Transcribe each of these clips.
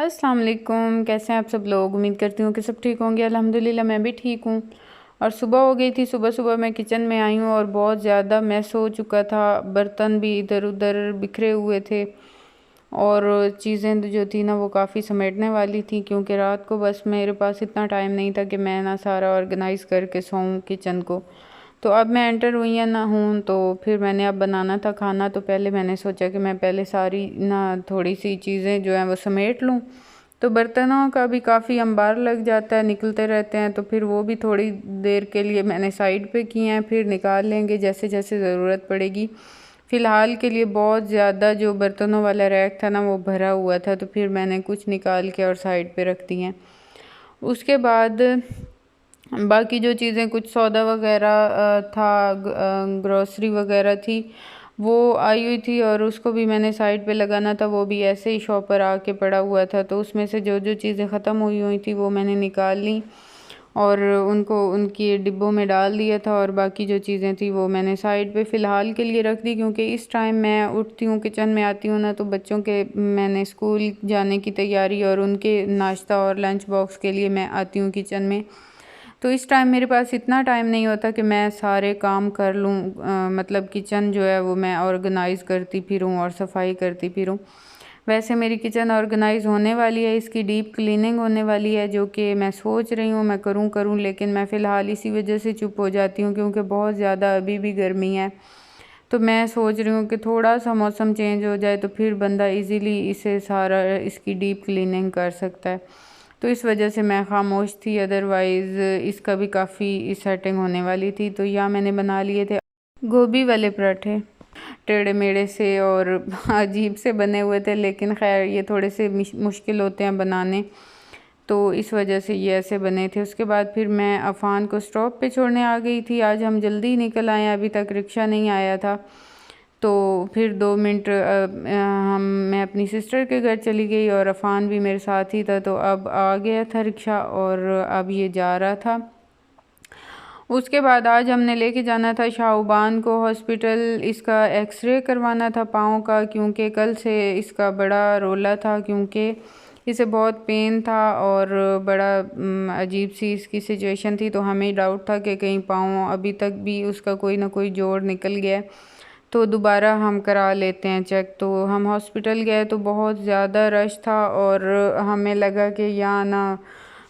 अस्सलाम वालेकुम। कैसे हैं आप सब लोग? उम्मीद करती हूँ कि सब ठीक होंगे। अल्हम्दुलिल्लाह मैं भी ठीक हूँ। और सुबह हो गई थी, सुबह सुबह मैं किचन में आई हूँ और बहुत ज़्यादा मैस हो चुका था। बर्तन भी इधर उधर बिखरे हुए थे और चीज़ें जो थी ना वो काफ़ी समेटने वाली थी, क्योंकि रात को बस मेरे पास इतना टाइम नहीं था कि मैं ना सारा ऑर्गेनाइज़ करके सोऊं किचन को। तो अब मैं एंटर हुई है ना हूँ, तो फिर मैंने अब बनाना था खाना। तो पहले मैंने सोचा कि मैं पहले सारी ना थोड़ी सी चीज़ें जो हैं वो समेट लूँ। तो बर्तनों का भी काफ़ी अंबार लग जाता है, निकलते रहते हैं, तो फिर वो भी थोड़ी देर के लिए मैंने साइड पे किए हैं, फिर निकाल लेंगे जैसे जैसे ज़रूरत पड़ेगी। फ़िलहाल के लिए बहुत ज़्यादा जो बर्तनों वाला रैक था ना वो भरा हुआ था, तो फिर मैंने कुछ निकाल के और साइड पे रख दिए हैं। उसके बाद बाकी जो चीज़ें कुछ सौदा वगैरह था, ग्रॉसरी वगैरह थी, वो आई हुई थी और उसको भी मैंने साइड पे लगाना था। वो भी ऐसे ही शॉप पर आके पड़ा हुआ था, तो उसमें से जो जो चीज़ें ख़त्म हुई हुई थी वो मैंने निकाल ली और उनको उनकी डिब्बों में डाल दिया था। और बाकी जो चीज़ें थी वो मैंने साइड पे फ़िलहाल के लिए रख दी, क्योंकि इस टाइम मैं उठती हूँ, किचन में आती हूँ ना, तो बच्चों के मैंने स्कूल जाने की तैयारी और उनके नाश्ता और लंच बॉक्स के लिए मैं आती हूँ किचन में। तो इस टाइम मेरे पास इतना टाइम नहीं होता कि मैं सारे काम कर लूँ, मतलब किचन जो है वो मैं ऑर्गेनाइज़ करती फिरूँ और सफाई करती फिरूँ। वैसे मेरी किचन ऑर्गेनाइज़ होने वाली है, इसकी डीप क्लीनिंग होने वाली है, जो कि मैं सोच रही हूँ मैं करूँ, लेकिन मैं फ़िलहाल इसी वजह से चुप हो जाती हूँ क्योंकि बहुत ज़्यादा अभी भी गर्मी है। तो मैं सोच रही हूँ कि थोड़ा सा मौसम चेंज हो जाए तो फिर बंदा इजीली इसे सारा इसकी डीप क्लीनिंग कर सकता है। तो इस वजह से मैं खामोश थी, अदरवाइज़ इसका भी काफ़ी सेटिंग होने वाली थी। तो यहाँ मैंने बना लिए थे गोभी वाले पराठे, टेढ़े मेढ़े से और अजीब से बने हुए थे, लेकिन खैर ये थोड़े से मुश्किल होते हैं बनाने, तो इस वजह से ये ऐसे बने थे। उसके बाद फिर मैं अफ़ान को स्टॉप पे छोड़ने आ गई थी। आज हम जल्दी निकल आए, अभी तक रिक्शा नहीं आया था। तो फिर 2 मिनट मैं अपनी सिस्टर के घर चली गई और अफ़ान भी मेरे साथ ही था। तो अब आ गया था रिक्शा और अब ये जा रहा था। उसके बाद आज हमने लेके जाना था शाहबान को हॉस्पिटल, इसका एक्सरे करवाना था पाँव का, क्योंकि कल से इसका बड़ा रोला था, क्योंकि इसे बहुत पेन था और बड़ा अजीब सी इसकी सिचुएशन थी। तो हमें डाउट था कि कहीं पाँव अभी तक भी उसका कोई ना कोई जोड़ निकल गया, तो दोबारा हम करा लेते हैं चेक। तो हम हॉस्पिटल गए तो बहुत ज़्यादा रश था और हमें लगा कि यहाँ ना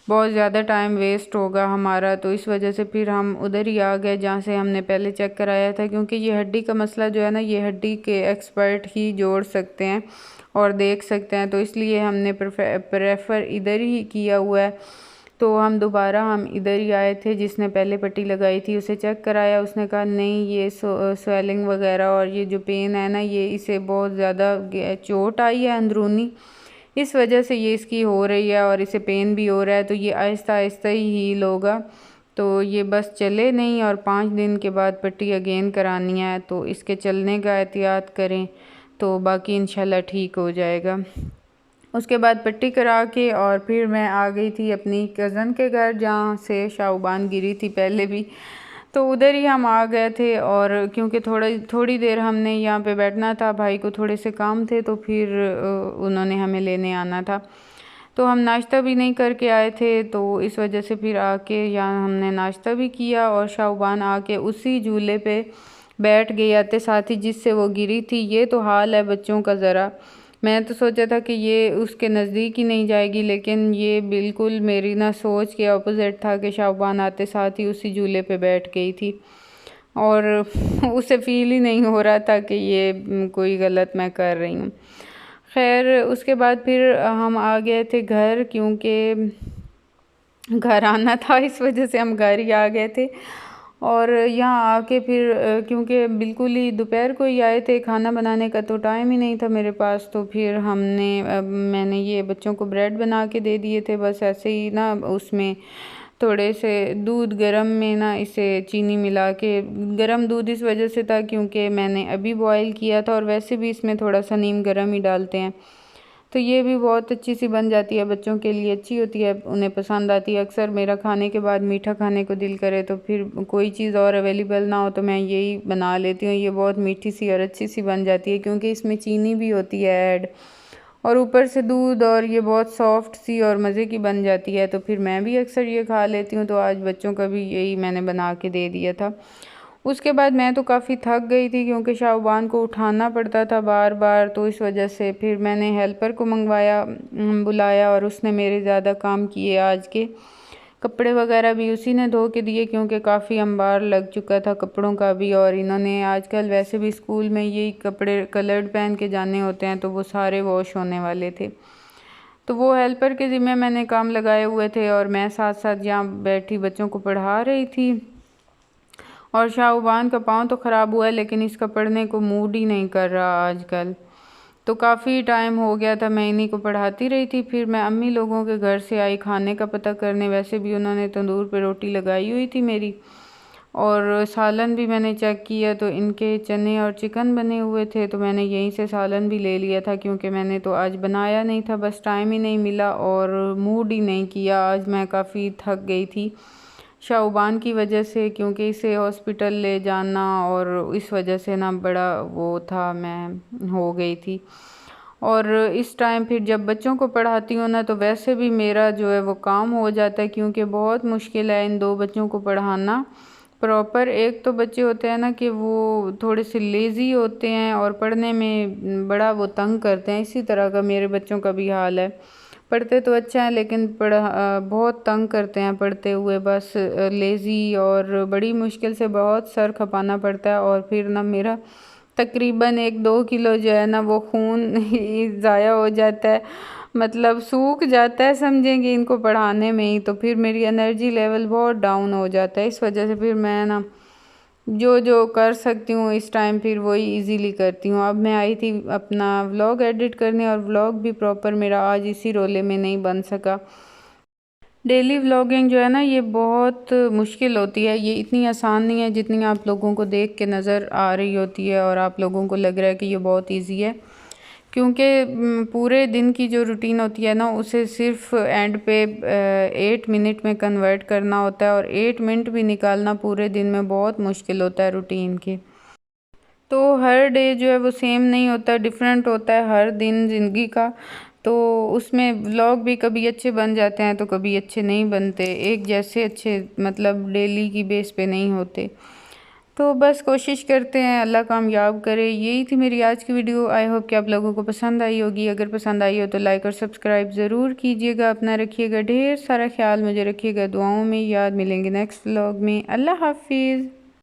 बहुत ज़्यादा टाइम वेस्ट होगा हमारा, तो इस वजह से फिर हम उधर ही आ गए जहाँ से हमने पहले चेक कराया था, क्योंकि ये हड्डी का मसला जो है ना, ये हड्डी के एक्सपर्ट ही जोड़ सकते हैं और देख सकते हैं, तो इसलिए हमने प्रेफर इधर ही किया हुआ है। तो हम इधर ही आए थे। जिसने पहले पट्टी लगाई थी उसे चेक कराया, उसने कहा नहीं ये स्वेलिंग वगैरह और ये जो पेन है ना, ये इसे बहुत ज़्यादा चोट आई है अंदरूनी, इस वजह से ये इसकी हो रही है और इसे पेन भी हो रहा है, तो ये आहिस्ता आहिस्ता ही हील होगा। तो ये बस चले नहीं और 5 दिन के बाद पट्टी अगेन करानी है, तो इसके चलने का एहतियात करें, तो बाकी इंशाल्लाह ठीक हो जाएगा। उसके बाद पट्टी करा के और फिर मैं आ गई थी अपनी कज़न के घर, जहाँ से शाहबान गिरी थी पहले भी, तो उधर ही हम आ गए थे। और क्योंकि थोड़ी देर हमने यहाँ पे बैठना था, भाई को थोड़े से काम थे, तो फिर उन्होंने हमें लेने आना था। तो हम नाश्ता भी नहीं करके आए थे, तो इस वजह से फिर आके यहाँ हमने नाश्ता भी किया और शाहबान आके उसी झूले पे बैठ गई आते साथ ही जिससे वो गिरी थी। ये तो हाल है बच्चों का ज़रा। मैं तो सोचा था कि ये उसके नज़दीक ही नहीं जाएगी, लेकिन ये बिल्कुल मेरी ना सोच के अपोजिट था कि शाहबान आते साथ ही उसी झूले पे बैठ गई थी और उसे फील ही नहीं हो रहा था कि ये कोई गलत मैं कर रही हूँ। खैर उसके बाद फिर हम आ गए थे घर, क्योंकि घर आना था, इस वजह से हम घर ही आ गए थे। और यहाँ आके फिर क्योंकि बिल्कुल ही दोपहर को ही आए थे, खाना बनाने का तो टाइम ही नहीं था मेरे पास, तो फिर मैंने ये बच्चों को ब्रेड बना के दे दिए थे, बस ऐसे ही ना, उसमें थोड़े से दूध गरम में ना इसे चीनी मिला के, गरम दूध इस वजह से था क्योंकि मैंने अभी बॉईल किया था और वैसे भी इसमें थोड़ा सा नीम गरम ही डालते हैं, तो ये भी बहुत अच्छी सी बन जाती है, बच्चों के लिए अच्छी होती है, उन्हें पसंद आती है। अक्सर मेरा खाने के बाद मीठा खाने को दिल करे तो फिर कोई चीज़ और अवेलेबल ना हो तो मैं यही बना लेती हूँ। ये बहुत मीठी सी और अच्छी सी बन जाती है क्योंकि इसमें चीनी भी होती है ऐड, और ऊपर से दूध और ये बहुत सॉफ्ट सी और मज़े की बन जाती है। तो फिर मैं भी अक्सर ये खा लेती हूँ, तो आज बच्चों का भी यही मैंने बना के दे दिया था। उसके बाद मैं तो काफ़ी थक गई थी क्योंकि शाहबान को उठाना पड़ता था बार बार, तो इस वजह से फिर मैंने हेल्पर को मंगवाया, बुलाया, और उसने मेरे ज़्यादा काम किए आज के। कपड़े वगैरह भी उसी ने धो के दिए क्योंकि काफ़ी अंबार लग चुका था कपड़ों का भी, और इन्होंने आजकल वैसे भी स्कूल में यही कपड़े कलर्ड पहन के जाने होते हैं, तो वो सारे वॉश होने वाले थे। तो वो हेल्पर के ज़िम्मे मैंने काम लगाए हुए थे और मैं साथ साथ यहाँ बैठी बच्चों को पढ़ा रही थी। और शाहबान का पाँव तो ख़राब हुआ है, लेकिन इसका पढ़ने को मूड ही नहीं कर रहा आजकल। तो काफ़ी टाइम हो गया था मैं इन्हीं को पढ़ाती रही थी। फिर मैं अम्मी लोगों के घर से आई खाने का पता करने, वैसे भी उन्होंने तंदूर पे रोटी लगाई हुई थी मेरी, और सालन भी मैंने चेक किया तो इनके चने और चिकन बने हुए थे, तो मैंने यहीं से सालन भी ले लिया था क्योंकि मैंने तो आज बनाया नहीं था, बस टाइम ही नहीं मिला और मूड ही नहीं किया। आज मैं काफ़ी थक गई थी शाहबान की वजह से, क्योंकि इसे हॉस्पिटल ले जाना और इस वजह से ना बड़ा वो था, मैं हो गई थी। और इस टाइम फिर जब बच्चों को पढ़ाती हूँ ना, तो वैसे भी मेरा जो है वो काम हो जाता है, क्योंकि बहुत मुश्किल है इन दो बच्चों को पढ़ाना प्रॉपर। एक तो बच्चे होते हैं ना कि वो थोड़े से लेज़ी होते हैं और पढ़ने में बड़ा वो तंग करते हैं, इसी तरह का मेरे बच्चों का भी हाल है। पढ़ते तो अच्छा है लेकिन बहुत तंग करते हैं पढ़ते हुए, बस लेज़ी, और बड़ी मुश्किल से बहुत सर खपाना पड़ता है। और फिर ना मेरा तकरीबन 1-2 किलो जो है ना वो खून ही ज़ाया हो जाता है, मतलब सूख जाता है समझेंगे इनको पढ़ाने में ही। तो फिर मेरी एनर्जी लेवल बहुत डाउन हो जाता है, इस वजह से फिर मैं ना जो जो कर सकती हूँ इस टाइम फिर वही इजीली करती हूँ। अब मैं आई थी अपना व्लॉग एडिट करने, और व्लॉग भी प्रॉपर मेरा आज इसी रोले में नहीं बन सका। डेली व्लॉगिंग जो है ना ये बहुत मुश्किल होती है, ये इतनी आसान नहीं है जितनी आप लोगों को देख के नज़र आ रही होती है और आप लोगों को लग रहा है कि ये बहुत इजी है, क्योंकि पूरे दिन की जो रूटीन होती है ना उसे सिर्फ एंड पे 8 मिनट में कन्वर्ट करना होता है, और 8 मिनट भी निकालना पूरे दिन में बहुत मुश्किल होता है रूटीन के। तो हर डे जो है वो सेम नहीं होता, डिफरेंट होता है हर दिन ज़िंदगी का। तो उसमें व्लॉग भी कभी अच्छे बन जाते हैं तो कभी अच्छे नहीं बनते, एक जैसे अच्छे मतलब डेली की बेस पे नहीं होते। तो बस कोशिश करते हैं अल्लाह कामयाब करे। यही थी मेरी आज की वीडियो, आई होप कि आप लोगों को पसंद आई होगी। अगर पसंद आई हो तो लाइक और सब्सक्राइब ज़रूर कीजिएगा। अपना रखिएगा ढेर सारा ख्याल, मुझे रखिएगा दुआओं में याद। मिलेंगे नेक्स्ट व्लॉग में। अल्लाह हाफिज़।